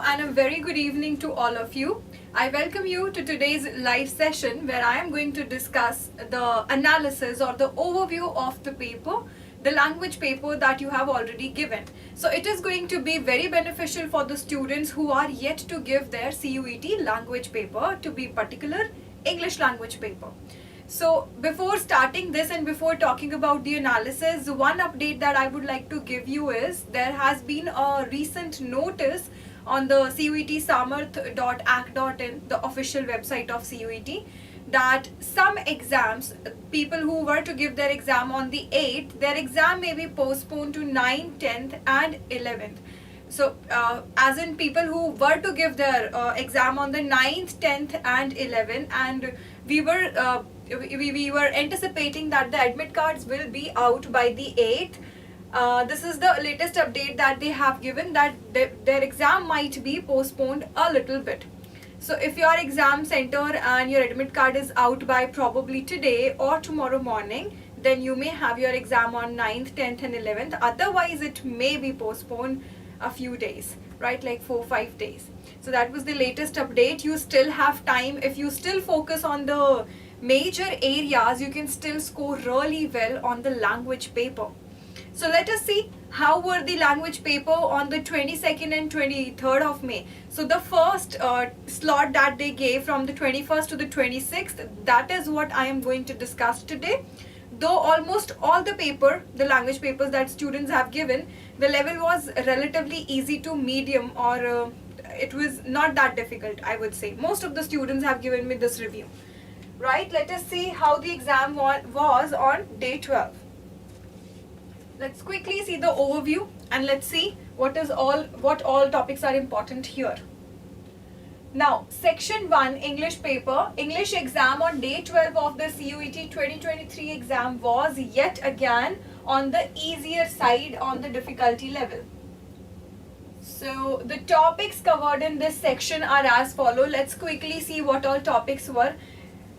and a very good evening to all of you. I welcome you to today's live session where I am going to discuss the analysis or the overview of the paper, the language paper that you have already given. So it is going to be very beneficial for the students who are yet to give their CUET language paper, to be particular English language paper. So before starting this and before talking about the analysis, one update that I would like to give you is there has been a recent notice on the CUET-samarth.ac.in, the official website of CUET, that some exams, people who were to give their exam on the 8th, their exam may be postponed to 9th, 10th and 11th. So as in people who were to give their exam on the 9th, 10th and 11th, and we were anticipating that the admit cards will be out by the 8th. This is the latest update that they have given, that their exam might be postponed a little bit. So if your exam center and your admit card is out by probably today or tomorrow morning, then you may have your exam on 9th, 10th and 11th. Otherwise it may be postponed a few days, right, like 4-5 days. So that was the latest update. You still have time. If you still focus on the major areas, you can still score really well on the language paper. So let us see how were the language paper on the 22nd and 23rd of May. So the first slot that they gave from the 21st to the 26th, that is what I am going to discuss today. Though almost all the paper, the language papers that students have given, the level was relatively easy to medium, or it was not that difficult, I would say. Most of the students have given me this review. Right, let us see how the exam was on day 12. Let's quickly see the overview and let's see what all topics are important here. Now, section 1 English paper, English exam on day 12 of the CUET 2023 exam was yet again on the easier side on the difficulty level. So the topics covered in this section are as follow. Let's quickly see what all topics were.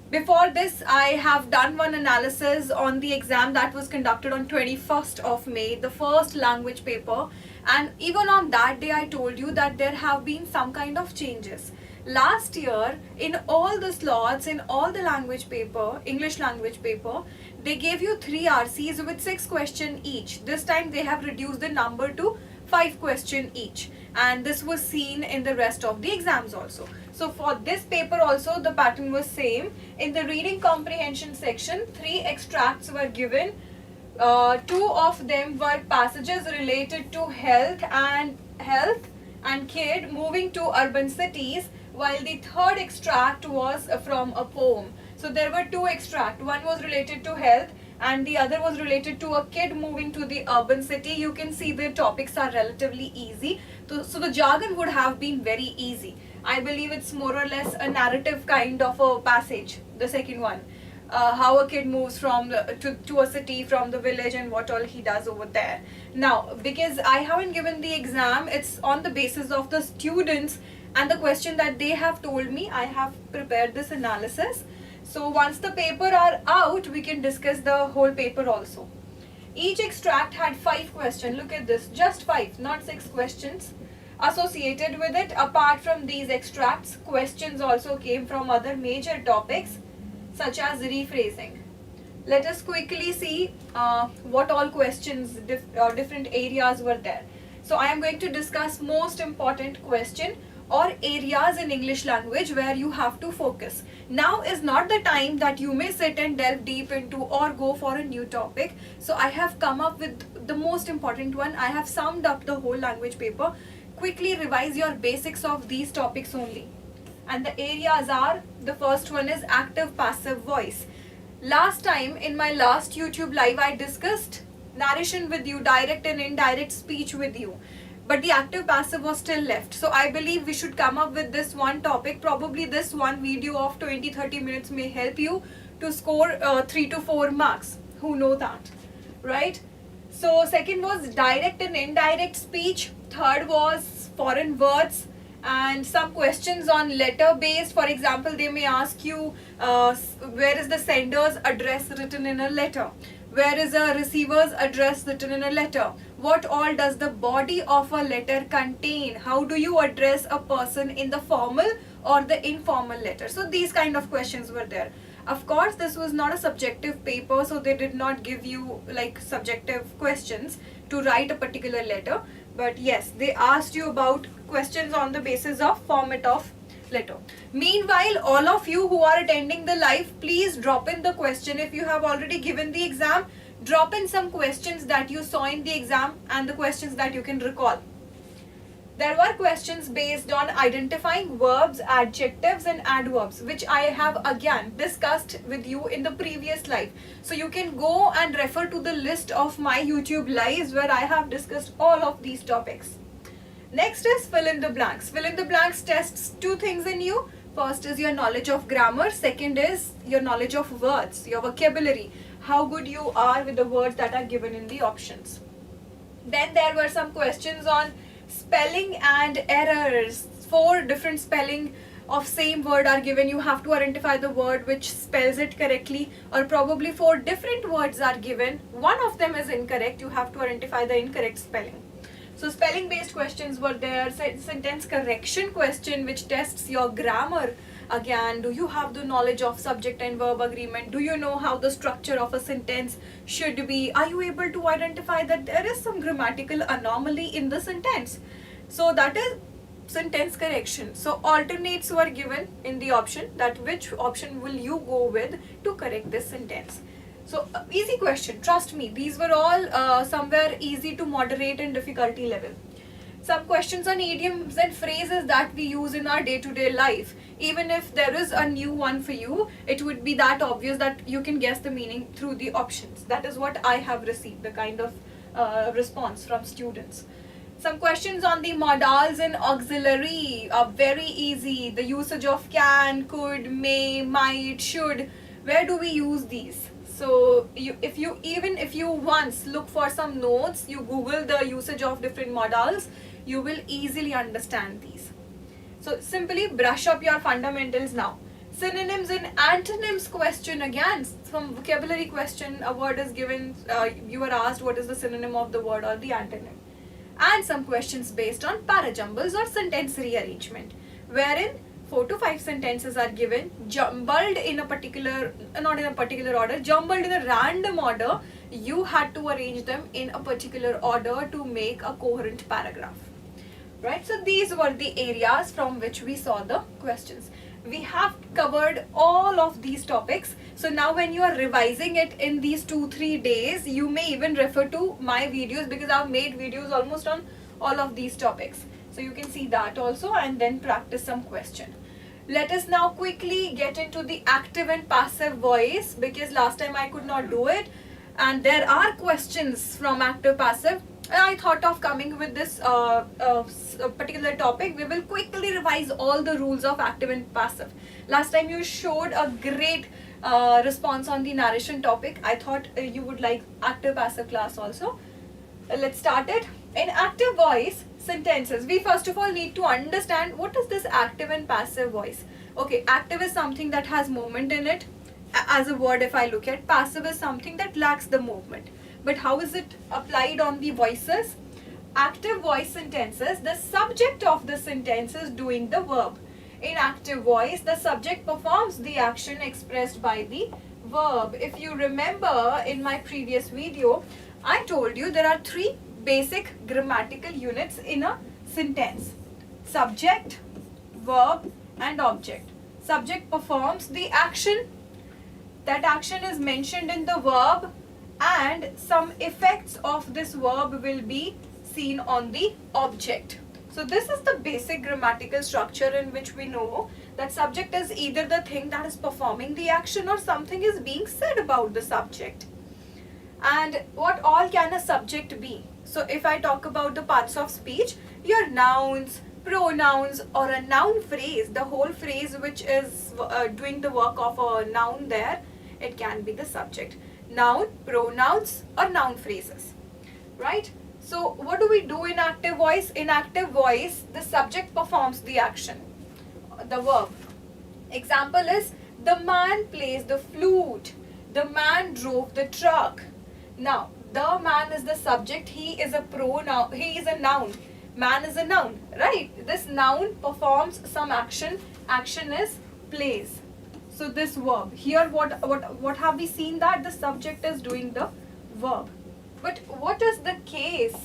Before this, I have done one analysis on the exam that was conducted on 21st of May, the first language paper, and even on that day I told you that there have been some kind of changes. Last year, in all the slots, in all the language paper, English language paper, they gave you 3 RCs with 6 questions each. This time they have reduced the number to 5 questions each, and this was seen in the rest of the exams also. So for this paper also the pattern was same. In the reading comprehension section, 3 extracts were given. 2 of them were passages related to health and kid moving to urban cities, while the third extract was from a poem. So there were 2 extracts. One was related to health and the other was related to a kid moving to the urban city. You can see the topics are relatively easy. So the jargon would have been very easy. I believe it's more or less a narrative kind of a passage, the second one. How a kid moves from to a city from the village and what all he does over there. Now, because I haven't given the exam, it's on the basis of the students and the question that they have told me, I have prepared this analysis. So once the paper are out, we can discuss the whole paper also. Each extract had 5 questions. Look at this, just 5, not 6 questions associated with it. Apart from these extracts, questions also came from other major topics such as rephrasing. Let us quickly see what all questions, different areas were there. So I am going to discuss most important question or areas in English language where you have to focus. Now is not the time that you may sit and delve deep into or go for a new topic. So I have come up with the most important one. I have summed up the whole language paper. Quickly revise your basics of these topics only. And the areas are, the first one is active passive voice. Last time in my last YouTube live I discussed narration with you, direct and indirect speech with you. But the active passive was still left. So I believe we should come up with this one topic. Probably this one video of 20-30 minutes may help you to score 3 to 4 marks. Who know that, right? So second was direct and indirect speech. Third was foreign words and some questions on letter based. For example, they may ask you where is the sender's address written in a letter? Where is a receiver's address written in a letter? What all does the body of a letter contain? How do you address a person in the formal or the informal letter? So these kind of questions were there. Of course, this was not a subjective paper, so they did not give you like subjective questions to write a particular letter. But yes, they asked you about questions on the basis of format of letter. Meanwhile, all of you who are attending the live, please drop in the question. If you have already given the exam, drop in some questions that you saw in the exam and the questions that you can recall. There were questions based on identifying verbs, adjectives and adverbs, which I have again discussed with you in the previous live. So you can go and refer to the list of my YouTube lives where I have discussed all of these topics. Next is fill in the blanks. Fill in the blanks tests two things in you. First is your knowledge of grammar. Second is your knowledge of words, your vocabulary, how good you are with the words that are given in the options. Then there were some questions on spelling and errors. 4 different spelling of same word are given. You have to identify the word which spells it correctly, or probably 4 different words are given. One of them is incorrect. You have to identify the incorrect spelling. So spelling based questions were there. Sentence correction question which tests your grammar. Again, do you have the knowledge of subject and verb agreement? Do you know how the structure of a sentence should be? Are you able to identify that there is some grammatical anomaly in the sentence? So that is sentence correction. So alternates were given in the option, that which option will you go with to correct this sentence. So easy question, trust me, these were all somewhere easy to moderate in difficulty level. Some questions on idioms and phrases that we use in our day-to-day life. Even if there is a new one for you, it would be that obvious that you can guess the meaning through the options. That is what I have received, the kind of response from students. Some questions on the modals and auxiliary are very easy. The usage of can, could, may, might, should. Where do we use these? So if you once look for some notes, you Google the usage of different modals, you will easily understand these. So simply brush up your fundamentals now. Synonyms and antonyms question, again some vocabulary question. A word is given, you are asked what is the synonym of the word or the antonym. And some questions based on parajumbles or sentence rearrangement, wherein 4 to 5 sentences are given, jumbled in a particular, not in a particular order, jumbled in a random order. You had to arrange them in a particular order to make a coherent paragraph. Right, so these were the areas from which we saw the questions. We have covered all of these topics. So now when you are revising it in these 2-3 days, you may even refer to my videos, because I've made videos almost on all of these topics. So you can see that also and then practice some question. Let us now quickly get into the active and passive voice, because last time I could not do it. And there are questions from active passive. I thought of coming with this particular topic. We will quickly revise all the rules of active and passive. Last time you showed a great response on the narration topic. I thought you would like active passive class also. Let's start it. In active voice sentences, we first of all need to understand what is this active and passive voice. Okay, active is something that has movement in it. As a word, if I look at, passive is something that lacks the movement. But how is it applied on the voices? Active voice sentences, the subject of the sentence is doing the verb. In active voice, the subject performs the action expressed by the verb. If you remember in my previous video, I told you there are 3 basic grammatical units in a sentence: subject, verb and object. Subject performs the action. That action is mentioned in the verb, and some effects of this verb will be seen on the object. So this is the basic grammatical structure in which we know that subject is either the thing that is performing the action or something is being said about the subject. And what all can a subject be? So if I talk about the parts of speech, your nouns, pronouns, or a noun phrase, the whole phrase which is doing the work of a noun there, it can be the subject. Noun, pronouns or noun phrases, right? So what do we do in active voice? In active voice, the subject performs the action, the verb. Example is, the man plays the flute, the man drove the truck. Now The man is the subject, he is a pronoun, he is a noun, man is a noun, right? This noun performs some action, action is plays. So this verb, here what have we seen, that the subject is doing the verb. But what is the case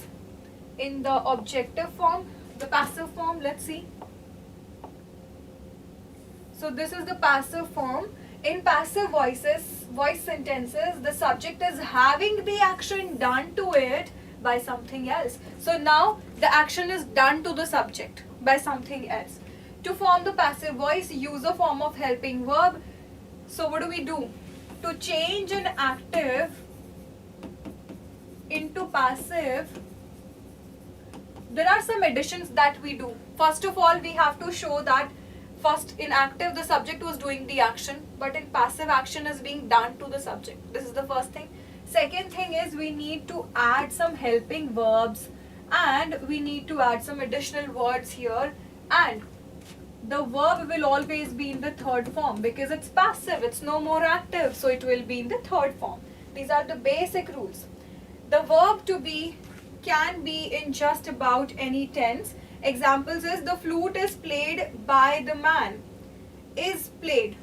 in the objective form, the passive form? Let's see. So this is the passive form. In passive voice sentences, the subject is having the action done to it by something else. So now the action is done to the subject by something else. To form the passive voice, use a form of helping verb. So what do? To change an active into passive, there are some additions that we do. First of all, we have to show that first in active the subject was doing the action, but in passive action is being done to the subject. This is the first thing. Second thing is we need to add some helping verbs, and we need to add some additional words here, and the verb will always be in the third form because it's passive, it's no more active, so it will be in the third form. These are the basic rules. The verb to be can be in just about any tense. Examples is the flute is played by the man, is played.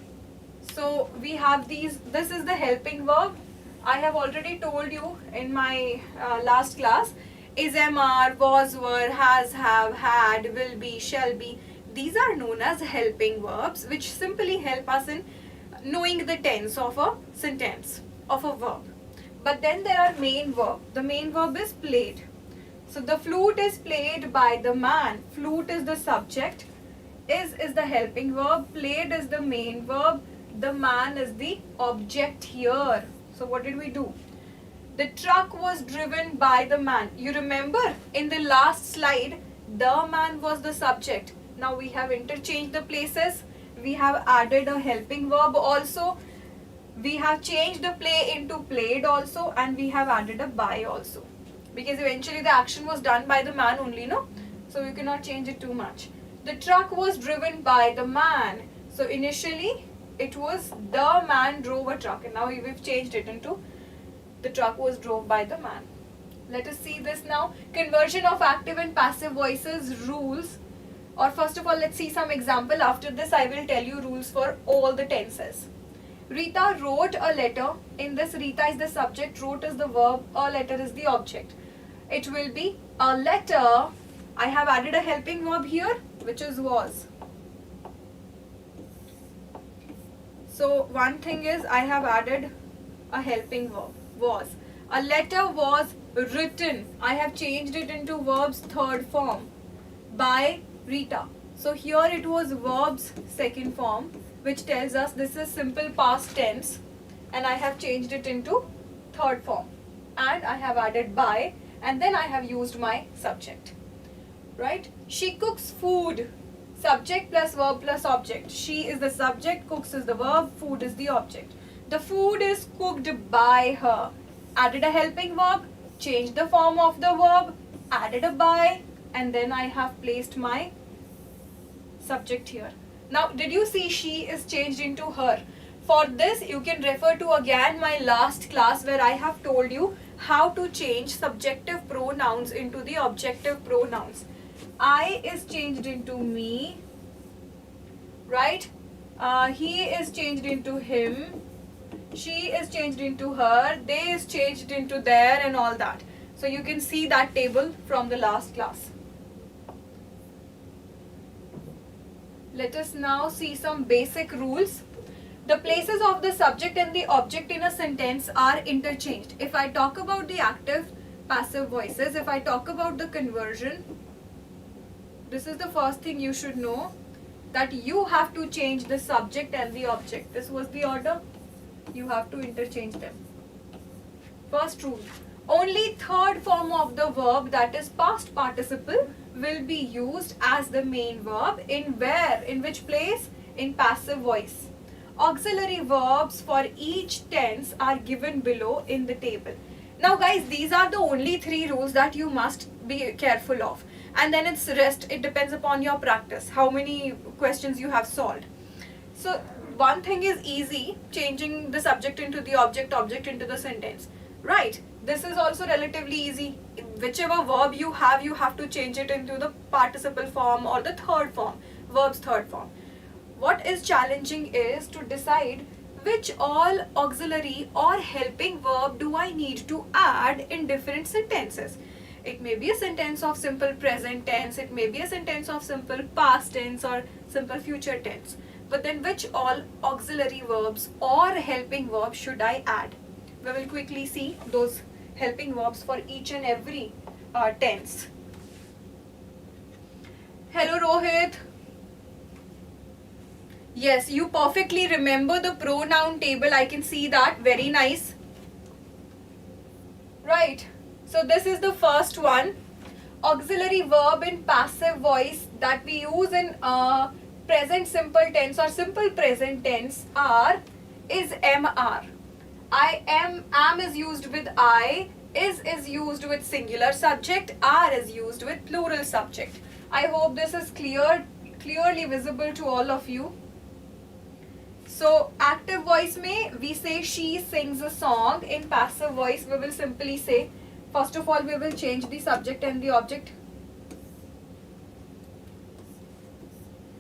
So we have these, this is the helping verb. I have already told you in my last class, is, are, was, were, has, have, had, will be, shall be. These are known as helping verbs, which simply help us in knowing the tense of a sentence, of a verb. But then there are main verb. The main verb is played. So the flute is played by the man. Flute is the subject. Is the helping verb. Played is the main verb. The man is the object here. So what did we do? The truck was driven by the man. You remember in the last slide, the man was the subject. Now we have interchanged the places. We have added a helping verb also. We have changed the play into played also, and we have added a by also. Because eventually the action was done by the man only, no? So you cannot change it too much. The truck was driven by the man. So initially it was the man drove a truck, and now we've changed it into the truck was drove by the man. Let us see this now. Conversion of active and passive voices rules. Or first of all, let's see some example. After this, I will tell you rules for all the tenses. Rita wrote a letter. In this, Rita is the subject, wrote is the verb, a letter is the object. It will be a letter. I have added a helping verb here, which is was. So one thing is I have added a helping verb, was. A letter was written. I have changed it into verb's third form by Rita. So here it was verb's second form, which tells us this is simple past tense, and I have changed it into third form, and I have added by, and then I have used my subject, right? She cooks food. Subject plus verb plus object. She is the subject, cooks is the verb, food is the object. The food is cooked by her. Added a helping verb, changed the form of the verb, added a by, and then I have placed my subject here. Now, did you see she is changed into her? For this, you can refer to again my last class where I have told you how to change subjective pronouns into the objective pronouns. I is changed into me, right? He is changed into him. She is changed into her. They is changed into their, and all that. So you can see that table from the last class. Let us now see some basic rules. The places of the subject and the object in a sentence are interchanged. If I talk about the active, passive voices, if I talk about the conversion, this is the first thing you should know, that you have to change the subject and the object. This was the order. You have to interchange them. First rule. Only third form of the verb, that is past participle, will be used as the main verb. In where? In which place? In passive voice. Auxiliary verbs for each tense are given below in the table. Now guys, these are the only 3 rules that you must be careful of. And then it's rest, it depends upon your practice, how many questions you have solved. So one thing is easy, changing the subject into the object, object into the sentence. Right, This is also relatively easy. Whichever verb you have to change it into the participle form or the third form, verb's third form. What is challenging is to decide which all auxiliary or helping verb do I need to add in different sentences. It may be a sentence of simple present tense, it may be a sentence of simple past tense or simple future tense. But then which all auxiliary verbs or helping verbs should I add? We will quickly see those helping verbs for each and every tense. Hello Rohit. Yes, you perfectly remember the pronoun table. I can see that. Very nice. Right. So this is the first one. Auxiliary verb in passive voice that we use in present simple tense or simple present tense is MR. I am is used with I, is used with singular subject, are is used with plural subject. I hope this is clearly visible to all of you. So active voice में we say she sings a song. In passive voice we will simply say, first of all we will change the subject and the object.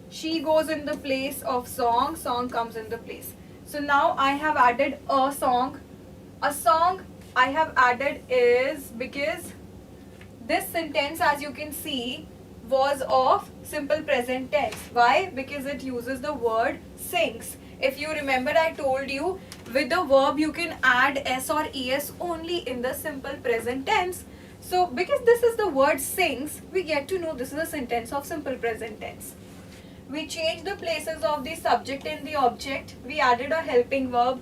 She goes in the place of song, song comes in the place. So now I have added a song. A song I have added is because this sentence, as you can see, was of simple present tense. Why? Because it uses the word sings. If you remember, I told you with the verb you can add s or es only in the simple present tense. So because this is the word sings, we get to know this is a sentence of simple present tense. We changed the places of the subject and the object. We added a helping verb.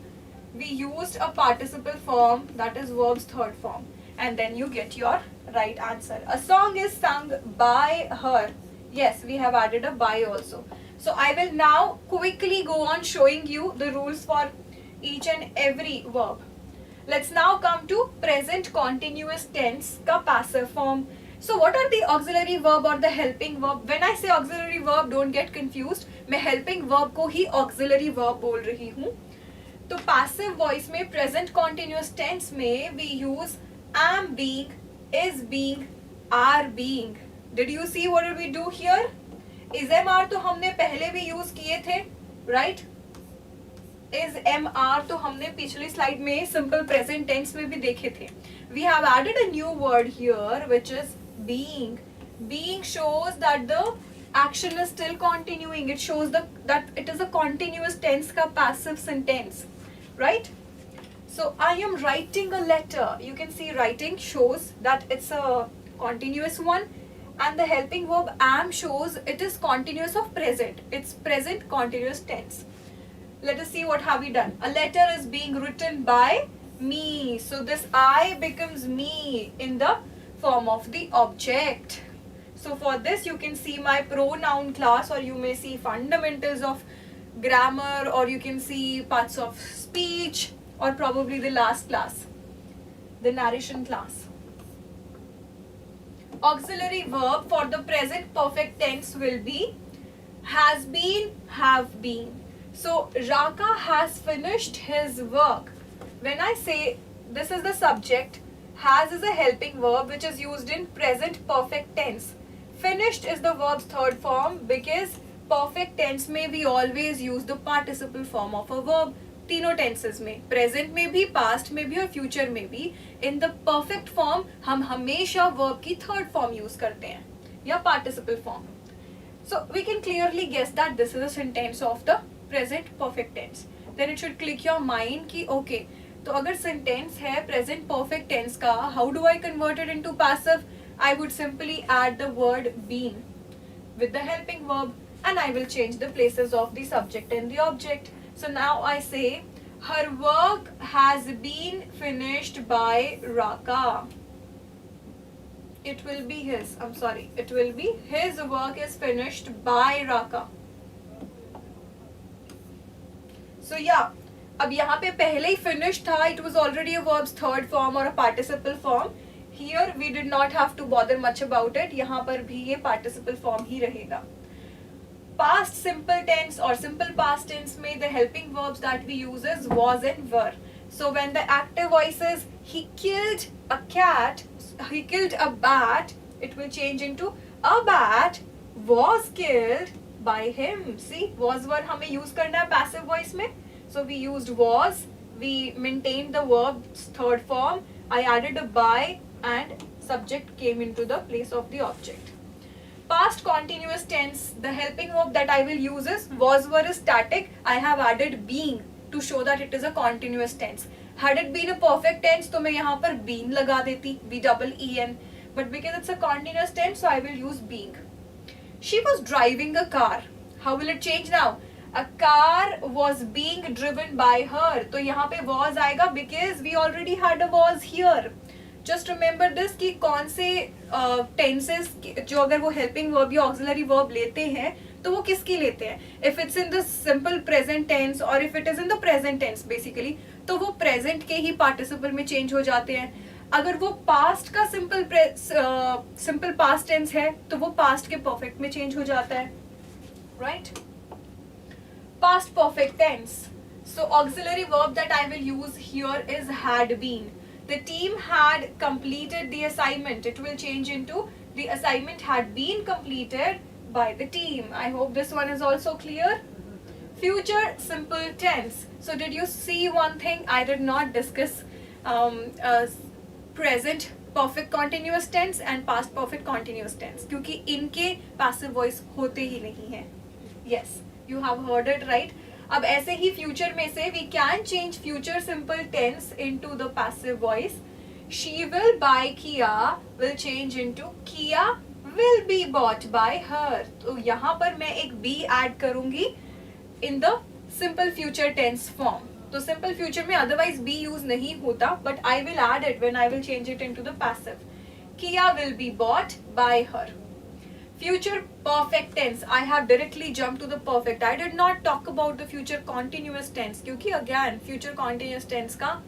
We used a participle form, that is verb's third form. And then you get your right answer. A song is sung by her. Yes, we have added a by also. So I will now quickly go on showing you the rules for each and every verb. Let's now come to present continuous tense ka passive form. So what are the auxiliary verb or the helping verb? When I say auxiliary verb, don't get confused. मैं helping verb को ही auxiliary verb बोल रही हूँ. तो passive voice में present continuous tense में we use am being, is being, are being. Did you see what did we do here? Is MR तो हमने पहले भी use किए थे, right? Is MR तो हमने पिछली slide में simple present tense में भी देखे थे. We have added a new word here which is being. Being shows that the action is still continuing. It shows that it is a continuous tense ka passive sentence, right? So I am writing a letter. You can see writing shows that it's a continuous one, and the helping verb am shows it is continuous of present. It's present continuous tense. Let us see what have we done. A letter is being written by me. So this I becomes me in the form of the object. So for this you can see my pronoun class, or you may see fundamentals of grammar, or you can see parts of speech, or probably the last class, the narration class. Auxiliary verb for the present perfect tense will be has been, have been. So Raka has finished his work. When I say this is the subject, has is a helping verb which is used in present perfect tense. Finished is the verb's third form because perfect tense में we always use the participle form of a verb. तीनों tenses में, present में भी, past में भी और future में भी. In the perfect form हम हमेशा verb की third form use करते हैं या participle form. So we can clearly guess that this is a sentence of the present perfect tense. Then it should click your mind कि okay, तो अगर sentence है present perfect tense का, how do I convert it into passive? I would simply add the word been with the helping verb, and I will change the places of the subject and the object. So now I say her work has been finished by Raka. It will be his, it will be his work is finished by Raka. So yeah, अब यहाँ पे पहले ही finished था, it was already a verb's third form or a participle form. Here we did not have to bother much about it. यहाँ पर भी ये participle form ही रहेगा. Past simple tense or simple past tense में the helping verbs that we use is was and were. So when the active voice is he killed a cat, he killed a bat, it will change into a bat was killed by him. See, was verb हमें use करना है passive voice में. So we used was, we maintained the verb's third form, I added a by, and subject came into the place of the object. Past continuous tense, the helping verb that I will use is was verb is static, I have added being to show that it is a continuous tense. Had it been a perfect tense तो मैं यहाँ पर been लगा देती, B-double-E-N, but because it's a continuous tense so I will use being. She was driving a car. How will it change now? A car was being driven by her. तो यहाँ पे was आएगा because we already had a was here. Just remember this कि कौन से tenses जो अगर वो helping verb या auxiliary verb लेते हैं तो वो किसकी लेते हैं. If it's in the simple present tense or if it is in the present tense basically तो वो present के ही participle में change हो जाते हैं. अगर वो past का simple past tense है तो वो past के perfect में change हो जाता है. Right? Past perfect tense. So auxiliary verb that I will use here is had been. The team had completed the assignment. It will change into the assignment had been completed by the team. I hope this one is also clear. Future simple tense. So did you see one thing? I did not discuss present perfect continuous tense and past perfect continuous tense क्योंकि इनके passive voice होते ही नहीं हैं. Yes, you have heard it right. अब ऐसे ही future में से we can change future simple tense into the passive voice. She will buy Kia will change into Kia will be bought by her. तो यहाँ पर मैं एक be add करूँगी in the simple future tense form. तो simple future में otherwise be use नहीं होता, but I will add it when I will change it into the passive. Kia will be bought by her. Future perfect tense. I have directly jumped to the perfect. I did not talk about the future continuous tense क्योंकि again future continuous tense का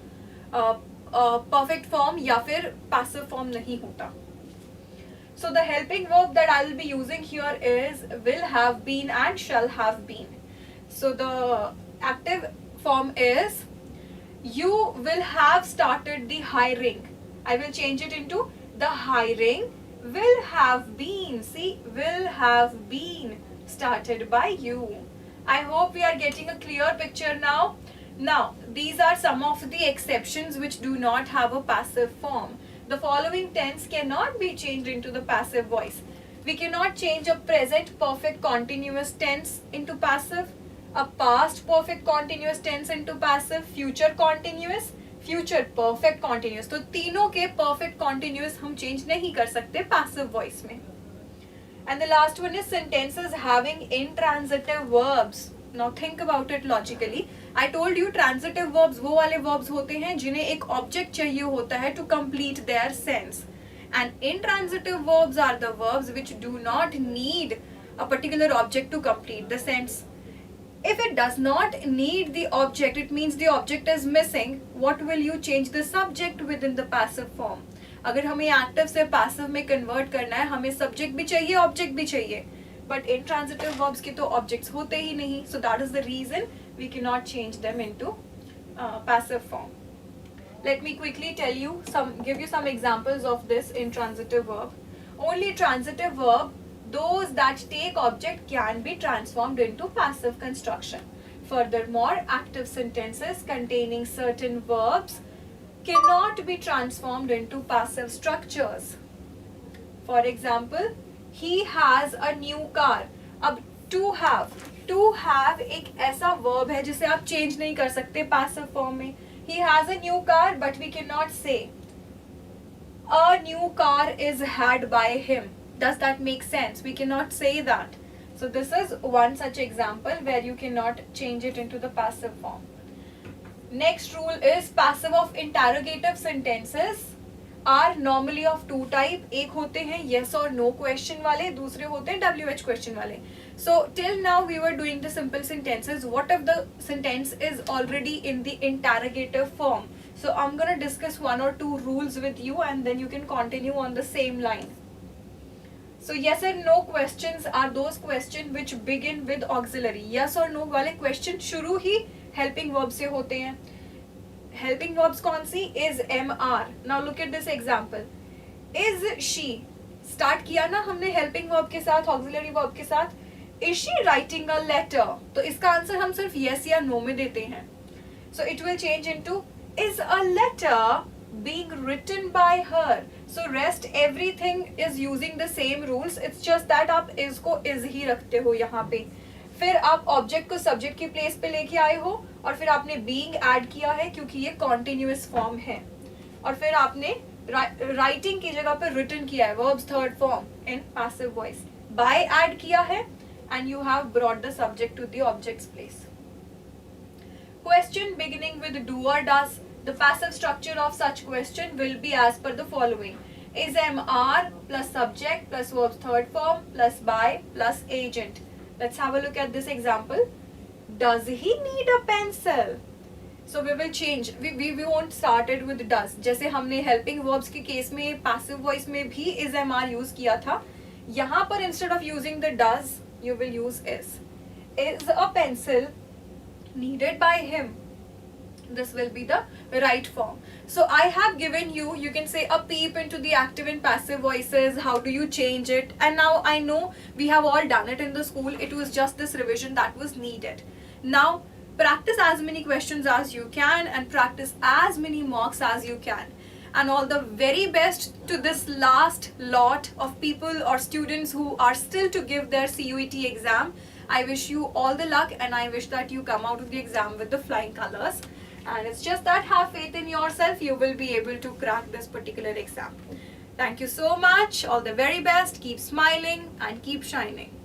perfect form या फिर passive form नहीं होता. So the helping verb that I will be using here is will have been and shall have been. So the active form is you will have started the hiring. I will change it into the hiring will have been. See, will have been started by you. I hope we are getting a clear picture now. Now, these are some of the exceptions which do not have a passive form. The following tense cannot be changed into the passive voice. We cannot change a present perfect continuous tense into passive, a past perfect continuous tense into passive, future continuous, future perfect continuous. तो तीनों के perfect continuous हम change नहीं कर सकते passive voice में. And the last one is sentences having intransitive verbs. Now think about it logically. I told you transitive verbs वो वाले verbs होते हैं जिन्हें एक object चाहिए होता है to complete their sense. And intransitive verbs are the verbs which do not need a particular object to complete the sense. If it does not need the object, it means the object is missing. What will you change the subject within the passive form? अगर हमें active से passive में convert करना है, हमें subject भी चाहिए, object भी चाहिए. But intransitive verbs के तो objects होते ही नहीं. So that is the reason we cannot change them into passive form. Let me quickly give you some examples of this intransitive verb. Only transitive verb, those that take object can be transformed into passive construction. Furthermore, active sentences containing certain verbs cannot be transformed into passive structures. For example, he has a new car. अब to have एक ऐसा verb है जिसे आप change नहीं कर सकते passive form में. He has a new car, but we cannot say a new car is had by him. Does that make sense? We cannot say that. So this is one such example where you cannot change it into the passive form. Next rule is passive of interrogative sentences are normally of two type. एक होते हैं yes or no question वाले, दूसरे होते हैं WH question वाले. So till now we were doing the simple sentences. What if the sentence is already in the interrogative form? So I'm gonna discuss one or two rules with you and then you can continue on the same line. So yes and no questions are those questions which begin with auxiliary. Yes or no वाले question शुरू ही helping verb से होते हैं. Helping verbs कौन सी? Is, am, are. Now look at this example. Is she, start किया ना हमने हेल्पिंग वर्ब के साथ, ऑक्सिलरी वर्ब के साथ. Is she writing a letter? तो इसका आंसर हम सिर्फ यस या नो में देते हैं. So it will change into is a letter being written by her. So rest everything is using the same rules. It's just that आप is को is ही रखते हो यहाँ पे. फिर आप ऑब्जेक्ट को सब्जेक्ट की प्लेस पे लेके आए हो और फिर आपने being ऐड किया है क्योंकि ये कॉन्टिन्यूअस फॉर्म है. और फिर आपने राइटिंग की जगह पे written किया है, verbs third form in passive voice. by add किया है and you have brought the subject to the object's place. Question beginning with do or does. The passive structure of such question will be as per the following. Is, MR plus subject plus verbs third form plus by plus agent. Let's have a look at this example. Does he need a pencil? So we will change. We won't start it with does. जैसे हमने helping verbs के case में passive voice में भी is, MR use किया था. यहाँ पर instead of using the does, you will use is. Is a pencil needed by him? This will be the right form. So I have given you, you can say, a peep into the active and passive voices. How do you change it? And now I know we have all done it in the school. It was just this revision that was needed. Now practice as many questions as you can and practice as many mocks as you can. And all the very best to this last lot of people or students who are still to give their CUET exam. I wish you all the luck and I wish that you come out of the exam with the flying colors. And it's just that have faith in yourself, you will be able to crack this particular exam. Thank you so much. All the very best. Keep smiling and keep shining.